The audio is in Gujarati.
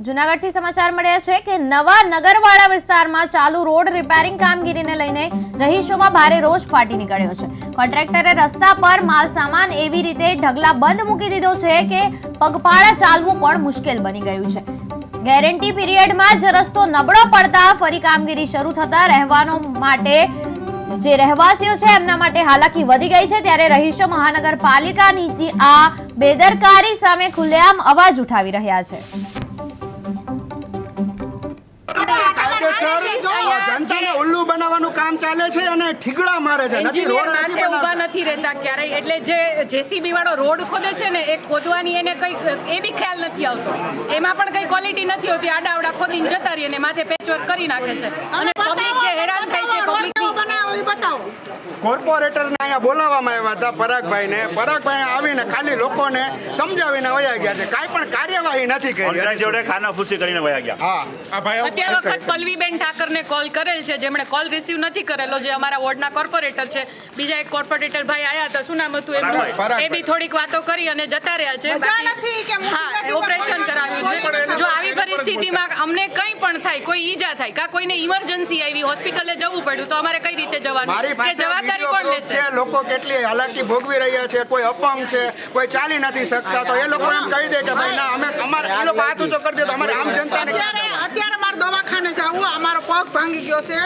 જૂનાગઢથી સમાચાર મળ્યા છે કે નવા નગરવાડા વિસ્તારમાં ચાલુ રોડ રિપેરિંગ કામગીરીને લઈને રહીશોમાં ભારે રોષ ફાટી નીકળ્યો છે। કોન્ટ્રાક્ટરે રસ્તા પર માલ સામાન એવી રીતે ઢગલાબંધ મૂકી દીધો છે કે પગપાળા ચાલવું પણ મુશ્કેલ બની ગયું છે। ગેરંટી પીરિયડમાં જ રસ્તો નબળો પડતા ફરી કામગીરી શરૂ થતા રહેવાનો માટે જે રહેવાસીઓ છે એમના માટે હાલાકી વધી ગઈ છે। ત્યારે રહીશો મહાનગરપાલિકાની આ બેદરકારી સામે ખુલ્લેઆમ અવાજ ઉઠાવી રહ્યા છે। જનતાને ઉલ્લુ બનાવવાનું કામ ચાલે છે અને ઠીકડા મારે છે। એન્જિનિયર માથે ઊભા નથી રહેતા ક્યારેય, એટલે જે જેસીબી વાળો રોડ ખોદે છે ને એ ખોદવાની એને કઈ એ બી ખ્યાલ નથી આવતો, એમાં પણ કઈ ક્વોલિટી નથી હોતી। આડાવડા ખોદીને જતા રહી અને માથે પેચવર્ક કરી નાખે છે અને પબ્લિક જે હેરાન થાય છે કોર્પોરેટરને અહીંયા બોલાવવામાં આવ્યા હતા પરાગભાઈને આવીને ખાલી લોકોને સમજાવીને વયા ગયા છે, કાંઈ પણ કાર્યવાહી નથી કરી। જોડે ખાનાફૂસી કરીને વયા ગયા। અત્યાર વખત પલ્લવીબેન ઠાકરને કોલ કરેલ છે, જેમણે કોલ રિસીવ નથી કરેલો, જે અમારા વોર્ડના કોર્પોરેટર છે। બીજા એક કોર્પોરેટર ભાઈ આયા હતા, શું નામ હતું એમનું, એ બી થોડીક વાતો કરી અને જતા રહ્યા છે। હા, ઓપરેશન કરાવ્યું છે। જો આવી પરિસ્થિતિમાં અમને કંઈ પણ થાય, કોઈ ઈજા થાય કા કોઈને ઇમરજન્સી આવી, હોસ્પિટલે જવું પડ્યું, તો અમારે કઈ રીતે જવાનું, કે જવાબદારી કોણ લેશે? લોકો કેટલી હાલાકી ભોગવી રહ્યા છે, કોઈ અપંગ છે, કોઈ ચાલી નથી શકતા, તો એ લોકો એમ કહી દે કે ભાઈ ના અમે અમારે એ લોકો હાથ ઊંચો કરી દે તો અમારે આમ જનતાને અત્યારે અમારે દવાખાને જવું, અમારો પગ ભાંગી ગયો છે,